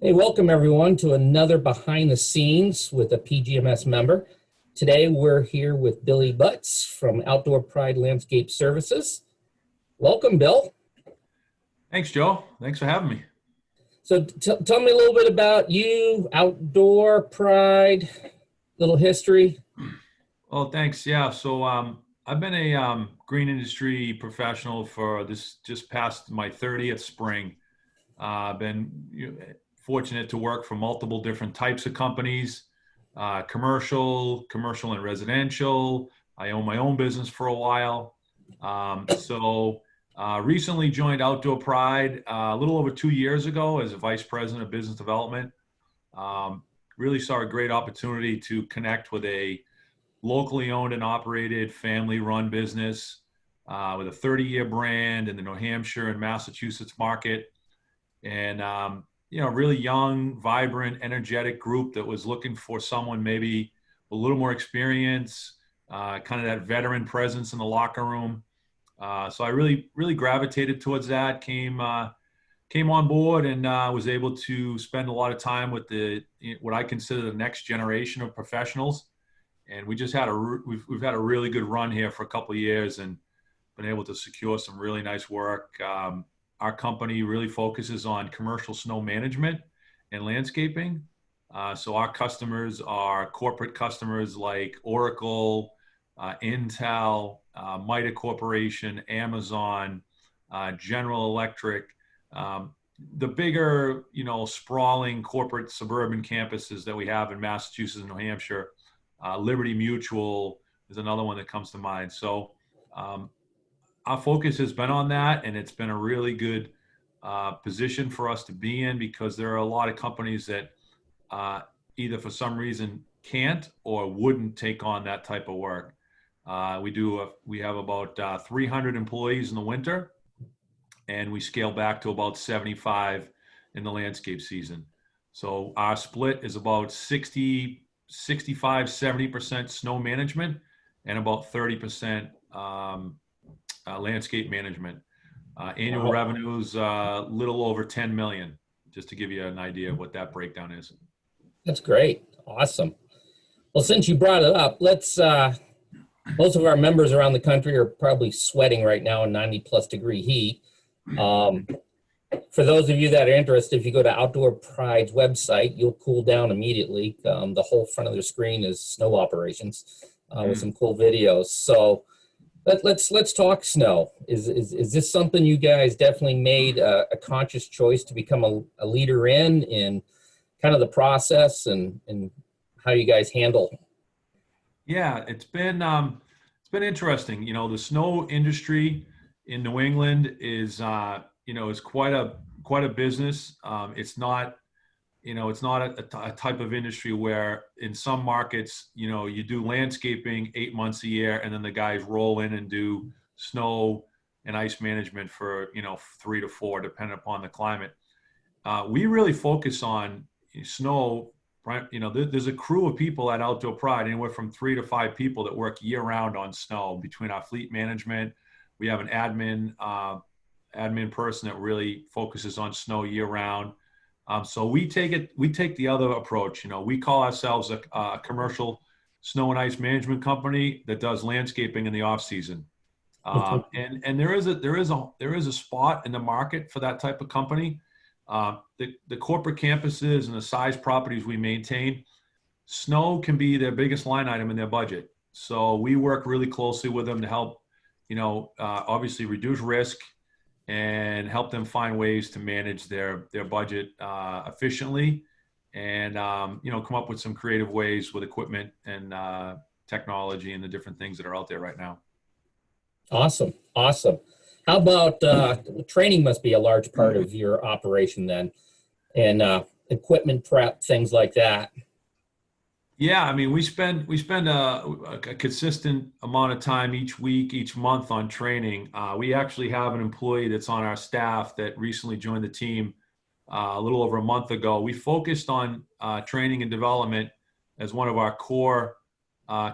Hey, welcome everyone to another behind the scenes with a PGMS member. Today we're here with Billy Butts from Outdoor Pride Landscape Services. Welcome, Bill. Thanks, Joe. Thanks for having me. So tell me a little bit about you, Outdoor Pride, little history. Well, thanks. Yeah. I've been a green industry professional for this just past my 30th spring. I've been fortunate to work for multiple different types of companies, commercial and residential. I own my own business for a while. Recently joined Outdoor Pride a little over 2 years ago as a vice president of business development. Really saw a great opportunity to connect with a locally owned and operated family-run business with a 30-year brand in the New Hampshire and Massachusetts market. And, really young, vibrant, energetic group that was looking for someone maybe a little more experience, kind of that veteran presence in the locker room. So I really gravitated towards that, came on board and was able to spend a lot of time with what I consider the next generation of professionals. And we've had a really good run here for a couple of years and been able to secure some really nice work. Our company really focuses on commercial snow management and landscaping. So our customers are corporate customers like Oracle, Intel, Mida Corporation, Amazon, General Electric, the bigger, sprawling corporate suburban campuses that we have in Massachusetts and New Hampshire. Liberty Mutual is another one that comes to mind. So our focus has been on that, and it's been a really good position for us to be in because there are a lot of companies that either for some reason can't or wouldn't take on that type of work. We have about 300 employees in the winter, and we scale back to about 75 in the landscape season. So our split is about 65, 70% snow management and about 30% landscape management. Annual revenues little over 10 million, just to give you an idea of what that breakdown is. That's great. Awesome. Well, since you brought it up, let's most of our members around the country are probably sweating right now in 90+ degree heat. For those of you that are interested, if you go to Outdoor Pride's website, you'll cool down immediately. The whole front of the screen is snow operations with some cool videos. So let's talk snow. Is this something you guys definitely made a conscious choice to become a leader in kind of the process and how you guys handle? Yeah, it's been interesting. The snow industry in New England is quite a business. It's not a type of industry where in some markets, you do landscaping 8 months a year and then the guys roll in and do snow and ice management for, 3 to 4, depending upon the climate. We really focus on snow. There's a crew of people at Outdoor Pride, anywhere from 3 to 5 people that work year round on snow between our fleet management. We have an admin person that really focuses on snow year round. So we take the other approach. We call ourselves a commercial snow and ice management company that does landscaping in the off season. And there is a spot in the market for that type of company. The corporate campuses and the size properties we maintain, snow can be their biggest line item in their budget. So we work really closely with them to help, obviously reduce risk and help them find ways to manage their budget efficiently and, come up with some creative ways with equipment and technology and the different things that are out there right now. Awesome. How about training? Must be a large part of your operation then, and equipment prep, things like that. Yeah, I mean, we spend a consistent amount of time each week, each month on training. We actually have an employee that's on our staff that recently joined the team a little over a month ago. We focused on training and development as one of our core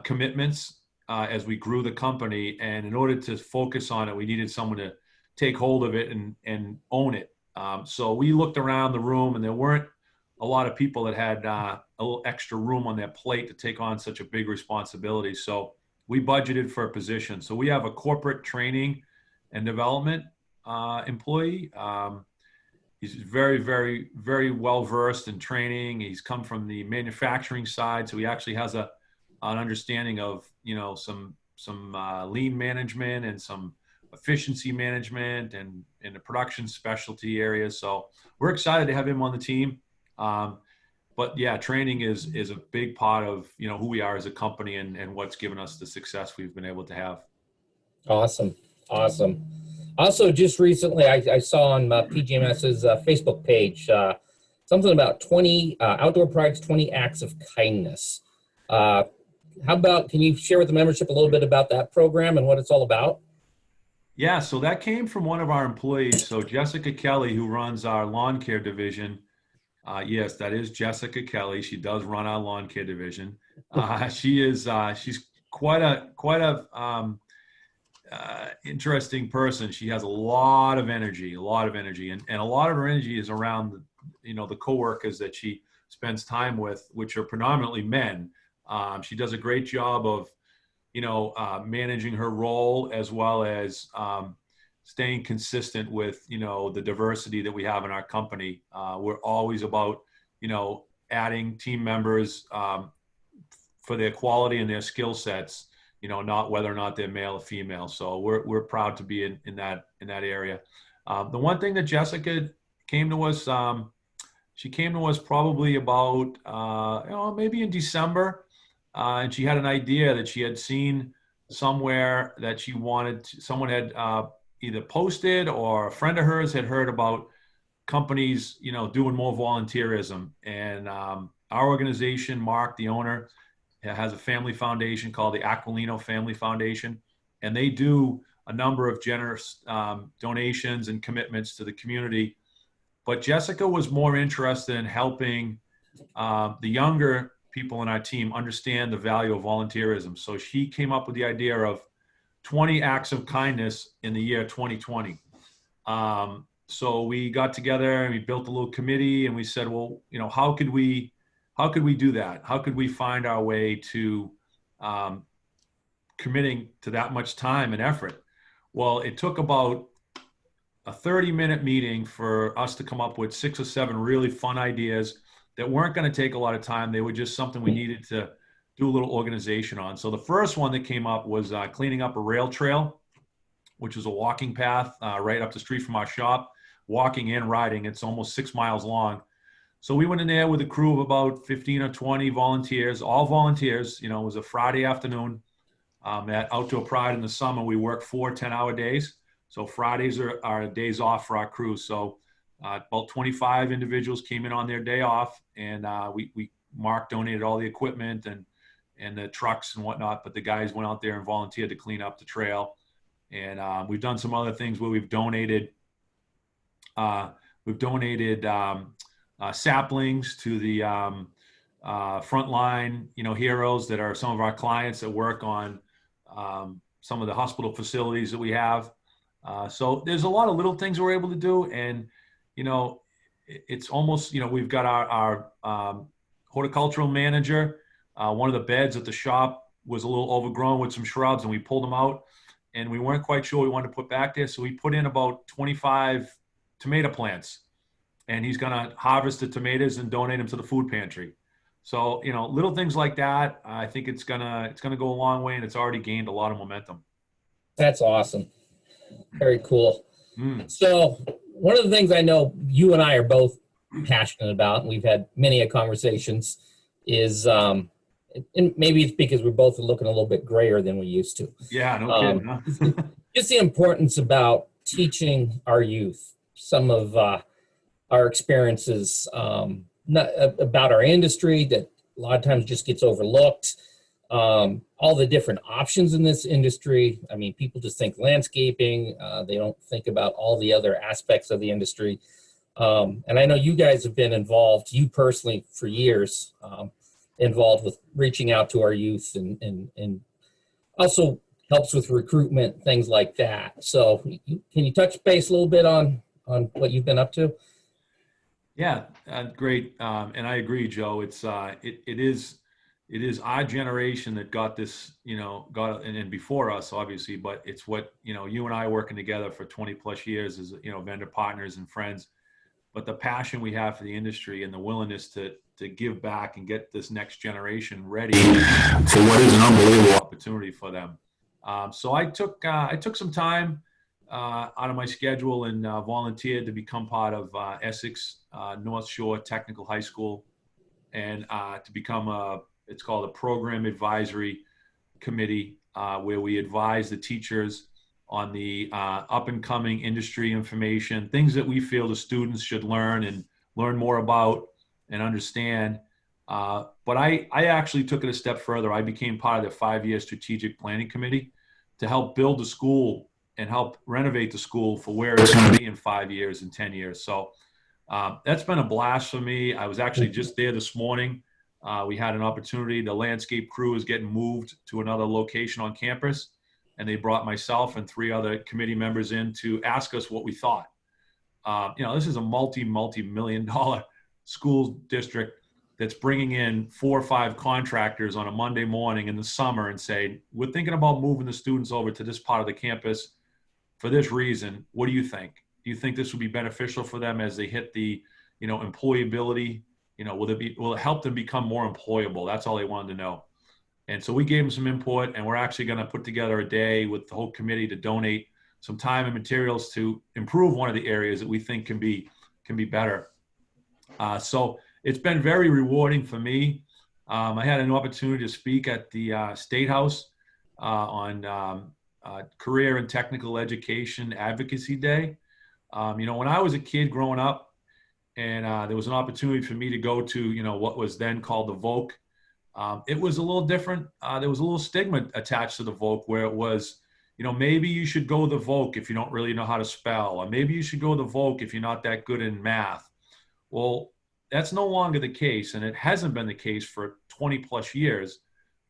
commitments as we grew the company. And in order to focus on it, we needed someone to take hold of it and own it. So we looked around the room, and there weren't a lot of people that had a little extra room on their plate to take on such a big responsibility. So we budgeted for a position. So we have a corporate training and development employee. He's very, very, very well versed in training. He's come from the manufacturing side, so he actually has an understanding of some lean management and some efficiency management and in the production specialty areas. So we're excited to have him on the team. But yeah, training is a big part of who we are as a company and what's given us the success we've been able to have. Awesome. Also, just recently, I saw on PGMS's Facebook page something about 20 Outdoor Pride's 20 acts of kindness. How about, can you share with the membership a little bit about that program and what it's all about? Yeah, so that came from one of our employees. So Jessica Kelly, who runs our lawn care division. Yes, that is Jessica Kelly. She does run our lawn care division. She's quite a interesting person. She has a lot of energy, and a lot of her energy is around the coworkers that she spends time with, which are predominantly men. She does a great job of managing her role, as well as staying consistent with the diversity that we have in our company. We're always about adding team members for their quality and their skill sets, not whether or not they're male or female. So we're proud to be in that area. The one thing that Jessica came to us, she came to us probably about maybe in December, and she had an idea that she had seen somewhere that she wanted someone had either posted, or a friend of hers had heard about companies doing more volunteerism. And our organization, Mark, the owner, has a family foundation called the Aquilino Family Foundation, and they do a number of generous donations and commitments to the community. But Jessica was more interested in helping the younger people in our team understand the value of volunteerism. So she came up with the idea of 20 acts of kindness in the year 2020. So we got together and we built a little committee, and we said, well, how could we do that? How could we find our way to committing to that much time and effort? Well, it took about a 30-minute meeting for us to come up with 6 or 7 really fun ideas that weren't going to take a lot of time. They were just something we needed to do a little organization on. So the first one that came up was cleaning up a rail trail, which is a walking path right up the street from our shop, walking and riding. It's almost 6 miles long. So we went in there with a crew of about 15 or 20 volunteers, all volunteers. It was a Friday afternoon at Outdoor Pride. In the summer, we work 4 10-hour days. So Fridays are days off for our crew. So about 25 individuals came in on their day off, and Mark donated all the equipment and the trucks and whatnot, but the guys went out there and volunteered to clean up the trail. And we've done some other things where we've donated saplings to the frontline, heroes that are some of our clients that work on some of the hospital facilities that we have. So there's a lot of little things we're able to do. And, it's almost, we've got our horticultural manager. One of the beds at the shop was a little overgrown with some shrubs, and we pulled them out, and we weren't quite sure we wanted to put back there. So we put in about 25 tomato plants, and he's going to harvest the tomatoes and donate them to the food pantry. So, little things like that, I think it's going to go a long way, and it's already gained a lot of momentum. That's awesome. Very cool. So one of the things I know you and I are both passionate about, and we've had many conversations, is, and maybe it's because we're both looking a little bit grayer than we used to. Yeah, no kidding. Huh? Just the importance about teaching our youth some of our experiences about our industry that a lot of times just gets overlooked. All the different options in this industry. I mean, people just think landscaping. They don't think about all the other aspects of the industry. And I know you guys have been involved, you personally, for years, involved with reaching out to our youth and also helps with recruitment, things like that. So can you touch base a little bit on what you've been up to? Yeah, great. And I agree, Joe. It is our generation that got this, and before us, obviously, but it's what, you and I working together for 20 plus years as, vendor partners and friends, but the passion we have for the industry and the willingness to give back and get this next generation ready for what is an unbelievable opportunity for them. So I took some time out of my schedule and volunteered to become part of Essex North Shore Technical High School, and to become it's called a program advisory committee, where we advise the teachers on the up and coming industry information, things that we feel the students should learn and learn more about and understand. But I actually took it a step further. I became part of the 5-year strategic planning committee to help build the school and help renovate the school for where it's going to be in 5 years and 10 years. So that's been a blast for me. I was actually just there this morning. We had an opportunity. The landscape crew is getting moved to another location on campus, and they brought myself and 3 other committee members in to ask us what we thought. This is a multi-million-dollar school district that's bringing in 4 or 5 contractors on a Monday morning in the summer and say, we're thinking about moving the students over to this part of the campus for this reason. What do you think? Do you think this would be beneficial for them as they hit the, employability? Will it help them become more employable? That's all they wanted to know. And so we gave them some input, and we're actually going to put together a day with the whole committee to donate some time and materials to improve one of the areas that we think can be better. So it's been very rewarding for me. I had an opportunity to speak at the State House on Career and Technical Education Advocacy Day. When I was a kid growing up, and there was an opportunity for me to go to, what was then called the VOC. It was a little different. There was a little stigma attached to the VOC, where it was, maybe you should go to the VOC if you don't really know how to spell, or maybe you should go to the VOC if you're not that good in math. Well, that's no longer the case, and it hasn't been the case for 20 plus years,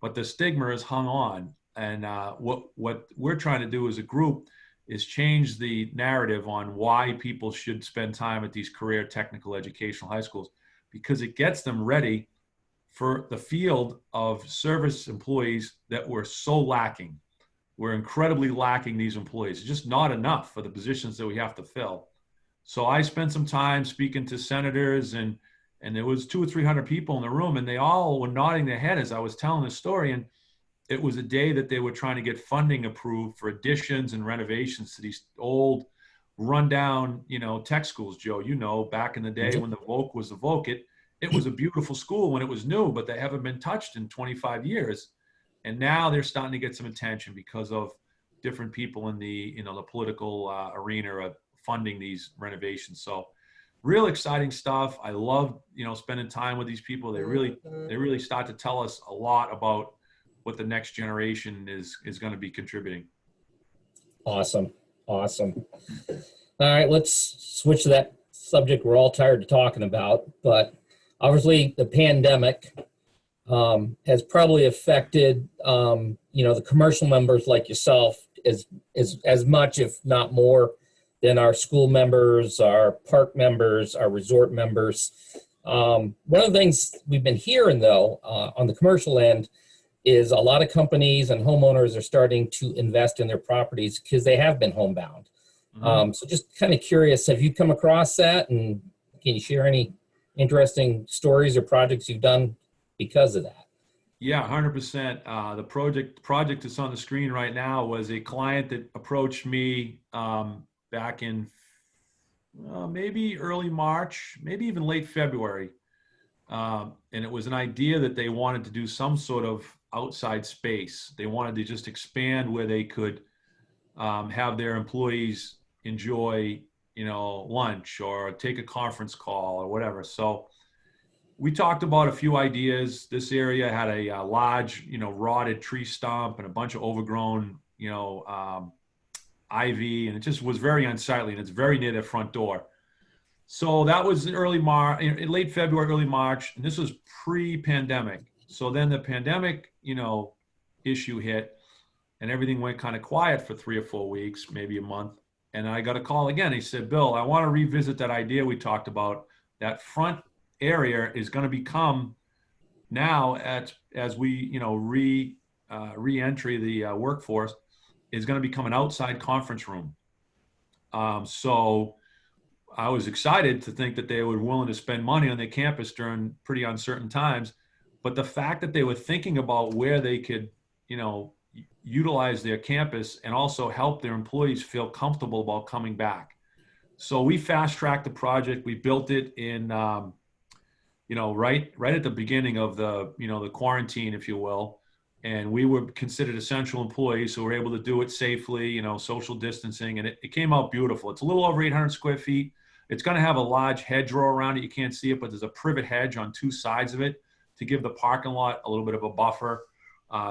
but the stigma is hung on. And what we're trying to do as a group is change the narrative on why people should spend time at these career technical educational high schools, because it gets them ready for the field of service employees that we're so lacking. We're incredibly lacking these employees. It's just not enough for the positions that we have to fill. So I spent some time speaking to senators, and there was 200 or 300 people in the room, and they all were nodding their head as I was telling the story. And it was a day that they were trying to get funding approved for additions and renovations to these old rundown, tech schools. Joe, back in the day when the VOC was the VOC, it was a beautiful school when it was new, but they haven't been touched in 25 years. And now they're starting to get some attention because of different people in the, the political arena of funding these renovations. So real exciting stuff. I love, spending time with these people. They really start to tell us a lot about what the next generation is going to be contributing. Awesome. All right, let's switch to that subject we're all tired of talking about, but obviously the pandemic has probably affected, the commercial members like yourself as much, if not more, than our school members, our park members, our resort members. One of the things we've been hearing, though, on the commercial end, is a lot of companies and homeowners are starting to invest in their properties because they have been homebound. Mm-hmm. So just kind of curious, have you come across that, and can you share any interesting stories or projects you've done because of that? Yeah, 100%. The project that's on the screen right now was a client that approached me back in maybe early March, maybe even late February. And it was an idea that they wanted to do some sort of outside space. They wanted to just expand where they could have their employees enjoy, lunch or take a conference call or whatever. So we talked about a few ideas. This area had a large, rotted tree stump and a bunch of overgrown, ivy, and it just was very unsightly, and it's very near their front door. So that was in early March, in late February, early March, and this was pre-pandemic. So then the pandemic, issue hit, and everything went kind of quiet for 3 or 4 weeks, maybe a month. And I got a call again. He said, "Bill, I want to revisit that idea we talked about that front area is going to become now as we, re-entry the workforce, is going to become an outside conference room. So I was excited to think that they were willing to spend money on their campus during pretty uncertain times. But the fact that they were thinking about where they could, utilize their campus and also help their employees feel comfortable about coming back. So we fast-tracked the project. We built it in, right at the beginning of the quarantine, if you will. And we were considered essential employees, so we're able to do it safely, social distancing, and it came out beautiful. It's a little over 800 square feet. It's going to have a large hedgerow around it. You can't see it, but there's a privet hedge on two sides of it to give the parking lot a little bit of a buffer.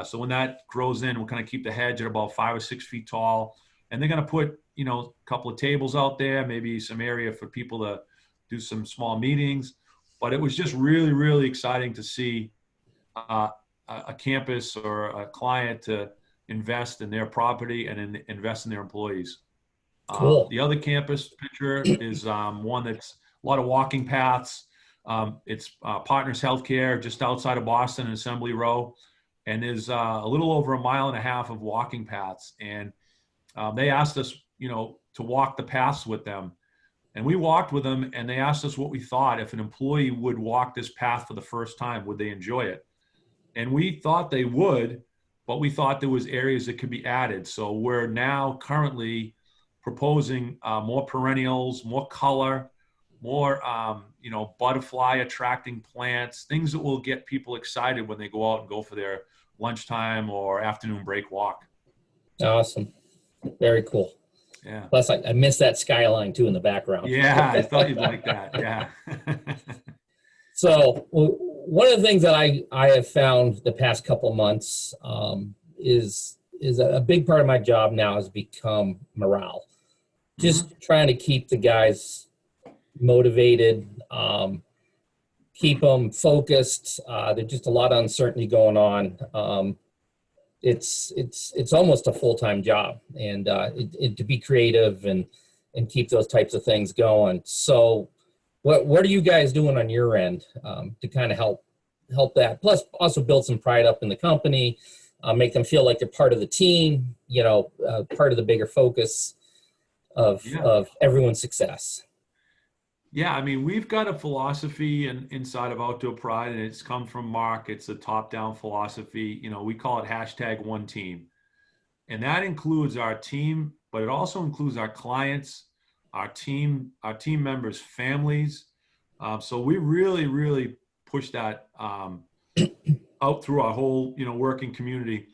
So when that grows in, we'll kind of keep the hedge at about 5 or 6 feet tall. And they're going to put, a couple of tables out there, maybe some area for people to do some small meetings. But it was just really, really exciting to see a campus or a client to invest in their property and invest in their employees. Cool. The other campus picture is one that's a lot of walking paths. It's Partners Healthcare just outside of Boston in Assembly Row. And there's a little over 1.5 miles of walking paths. And they asked us, to walk the paths with them. And we walked with them, and they asked us what we thought if an employee would walk this path for the first time, would they enjoy it? And we thought they would, but we thought there was areas that could be added. So we're now currently proposing more perennials, more color, more, butterfly attracting plants, things that will get people excited when they go out and go for their lunchtime or afternoon break walk. Awesome. Very cool. Yeah. Plus, I missed that skyline too in the background. Yeah, I thought you'd like that. Yeah. So one of the things that I have found the past couple of months is a big part of my job now has become morale. Just trying to keep the guys motivated, keep them focused. There's just a lot of uncertainty going on. It's almost a full-time job, and to be creative and keep those types of things going. So what are you guys doing on your end to kind of help that? Plus also build some pride up in the company, make them feel like they're part of the team, part of the bigger focus of everyone's success. Yeah, I mean, we've got a philosophy inside of Outdoor Pride, and it's come from Mark. It's a top-down philosophy. We call it #OneTeam. And that includes our team, but it also includes our clients, our team members' families. So we really, really push that out through our whole, working community.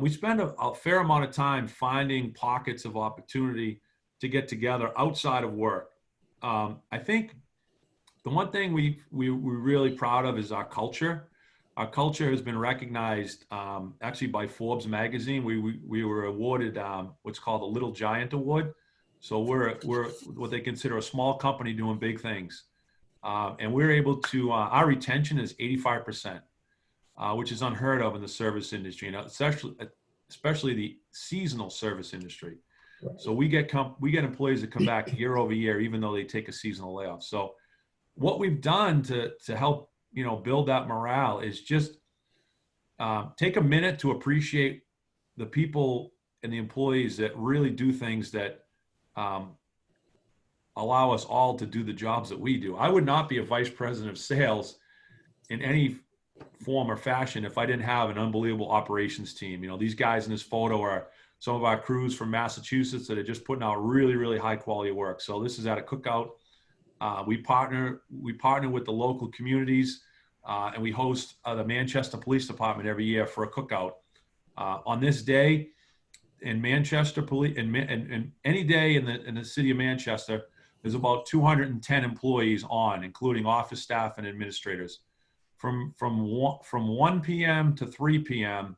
We spend a fair amount of time finding pockets of opportunity to get together outside of work. I think the one thing we're really proud of is our culture. Our culture has been recognized actually by Forbes magazine. We were awarded what's called the Little Giant Award. So we're what they consider a small company doing big things. And we're able to, our retention is 85%, which is unheard of in the service industry, especially the seasonal service industry. Right. So we get employees that come back year over year, even though they take a seasonal layoff. So what we've done to help, build that morale is just take a minute to appreciate the people and the employees that really do things that allow us all to do the jobs that we do. I would not be a vice president of sales in any form or fashion if I didn't have an unbelievable operations team. These guys in this photo are some of our crews from Massachusetts that are just putting out really, really high quality work. So this is at a cookout. We partner with the local communities, and we host the Manchester Police Department every year for a cookout. On this day in Manchester, and any day in the city of Manchester, there's about 210 employees on, including office staff and administrators. From 1 p.m. to 3 p.m.,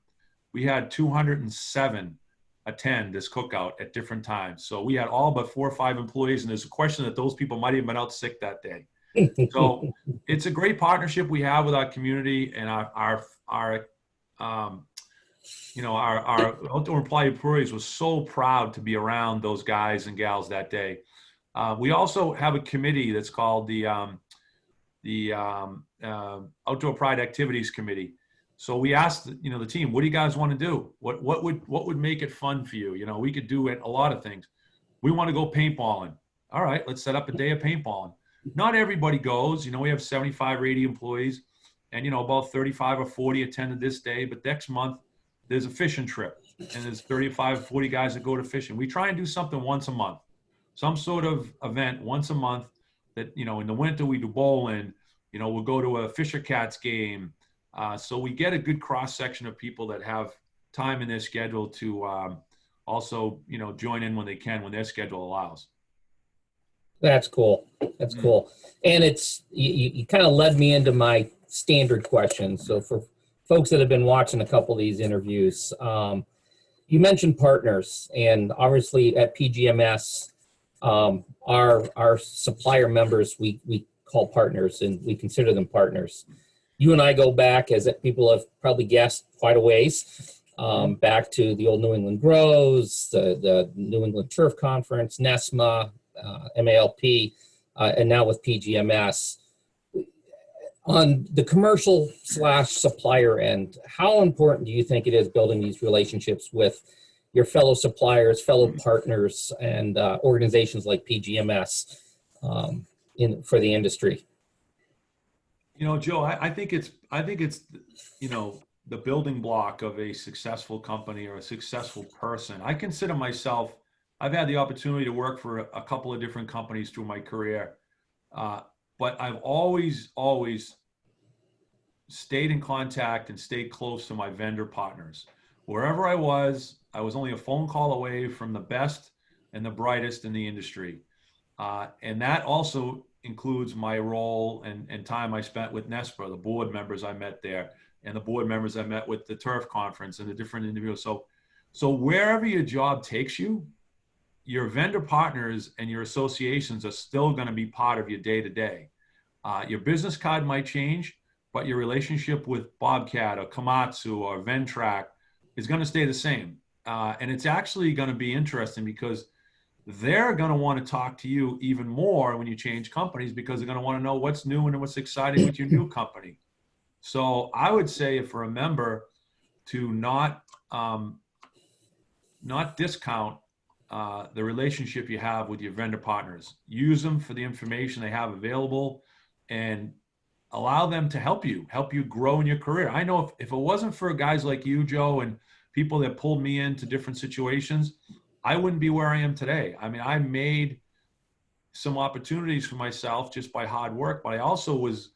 we had 207 attend this cookout at different times. So we had all but 4 or 5 employees, and there's a question that those people might have been out sick that day. So it's a great partnership we have with our community, and our outdoor employees was so proud to be around those guys and gals that day. We also have a committee that's called the the Outdoor Pride Activities Committee. So we asked, the team, what do you guys want to do? What would make it fun for you? We could do a lot of things. We want to go paintballing. All right, let's set up a day of paintballing. Not everybody goes. We have 75 or 80 employees, and about 35 or 40 attended this day. But next month, there's a fishing trip, and there's 35 or 40 guys that go to fishing. We try and do something once a month, some sort of event once a month. That in the winter we do bowling. We'll go to a Fisher Cats game. So we get a good cross section of people that have time in their schedule to also join in when they can, when their schedule allows. That's cool. That's cool. And it's, you kind of led me into my standard question. So for folks that have been watching a couple of these interviews, you mentioned partners, and obviously at PGMS, our supplier members, we call partners, and we consider them partners. You and I go back, as people have probably guessed, quite a ways, back to the old New England Grows, the New England Turf Conference, NESMA, MALP, and now with PGMS. On the commercial / supplier end, how important do you think it is building these relationships with your fellow suppliers, fellow partners, and organizations like PGMS for the industry? Joe, I think it's the building block of a successful company or a successful person. I consider myself, I've had the opportunity to work for a couple of different companies through my career, but I've always stayed in contact and stayed close to my vendor partners. Wherever I was only a phone call away from the best and the brightest in the industry. And that also includes my role and time I spent with NESPA, the board members I met there, and the board members I met with the Turf Conference and the different individuals. So wherever your job takes you, your vendor partners and your associations are still going to be part of your day-to-day. Your business card might change, but your relationship with Bobcat or Komatsu or Ventrac is going to stay the same. And it's actually going to be interesting because they're going to want to talk to you even more when you change companies, because they're going to want to know what's new and what's exciting with your new company. So I would say for a member to not discount the relationship you have with your vendor partners. Use them for the information they have available, and allow them to help you grow in your career. I know if it wasn't for guys like you, Joe, and people that pulled me into different situations, I wouldn't be where I am today. I mean, I made some opportunities for myself just by hard work, but I also was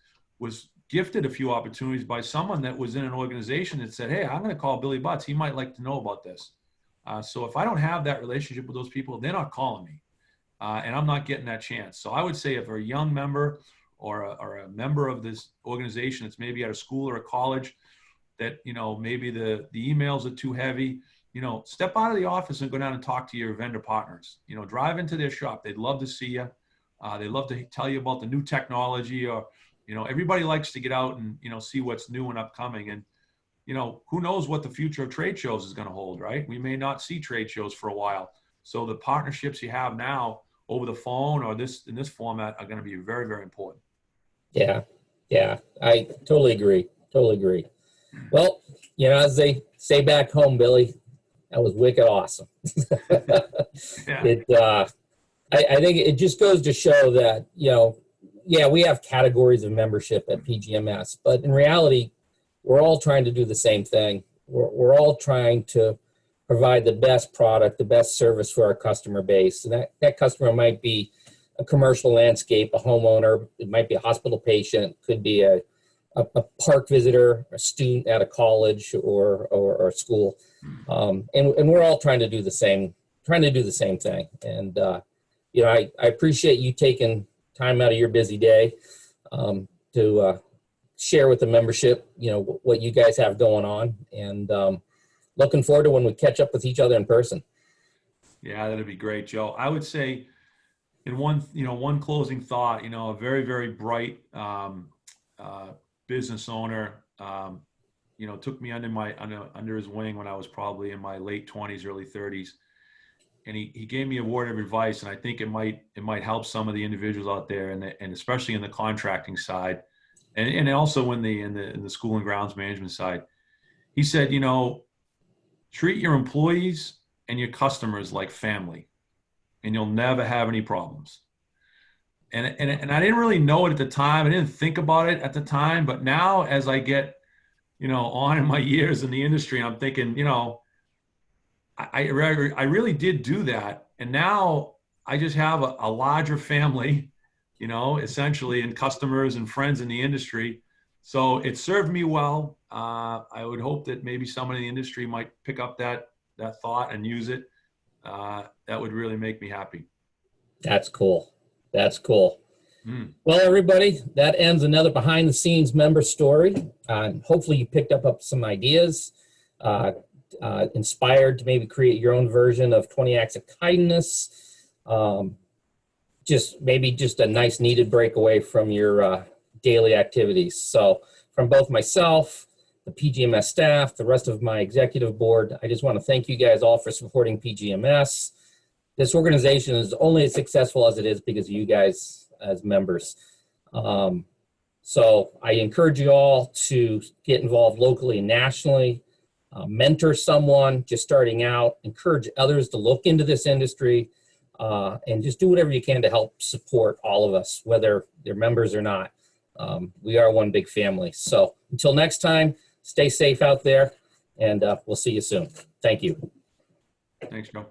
gifted a few opportunities by someone that was in an organization that said, hey, I'm going to call Billy Butts. He might like to know about this. So if I don't have that relationship with those people, they're not calling me, and I'm not getting that chance. So I would say if a young member or a member of this organization that's maybe at a school or a college that, maybe the emails are too heavy, step out of the office and go down and talk to your vendor partners. Drive into their shop. They'd love to see you. They'd love to tell you about the new technology, or, everybody likes to get out and, see what's new and upcoming. And, who knows what the future of trade shows is going to hold, right? We may not see trade shows for a while. So the partnerships you have now over the phone or in this format are going to be very, very important. Yeah, I totally agree. Well, as they say back home, Billy, that was wicked awesome. Yeah. I think it just goes to show that, we have categories of membership at PGMS, but in reality, we're all trying to do the same thing. We're all trying to provide the best product, the best service for our customer base. And that customer might be a commercial landscape, a homeowner, it might be a hospital patient, could be a park visitor, a student at a college or a school. And we're all trying to do the same thing. And, I appreciate you taking time out of your busy day to share with the membership, what you guys have going on, and looking forward to when we catch up with each other in person. Yeah, that'd be great, Joe. I would say in one closing thought, a very, very bright business owner, took me under his wing when I was probably in my late 20s, early 30s. and he gave me a word of advice, and I think it might help some of the individuals out there, and especially in the contracting side, and also in the school and grounds management side. He said, treat your employees and your customers like family, and you'll never have any problems. And I didn't really know it at the time. I didn't think about it at the time, but now as I get, on in my years in the industry, I'm thinking, I really did do that. And now I just have a larger family, essentially, and customers and friends in the industry. So it served me well. I would hope that maybe someone in the industry might pick up that thought and use it. That would really make me happy. That's cool. That's cool. Mm. Well, everybody, that ends another behind the scenes member story. Hopefully you picked up some ideas, inspired to maybe create your own version of 20 acts of kindness. Just a nice needed break away from your daily activities. So from both myself, the PGMS staff, the rest of my executive board, I just want to thank you guys all for supporting PGMS. This organization is only as successful as it is because of you guys as members. So I encourage you all to get involved locally and nationally, mentor someone just starting out, encourage others to look into this industry, and just do whatever you can to help support all of us, whether they're members or not. We are one big family. So until next time, stay safe out there, and we'll see you soon. Thank you. Thanks, Joe.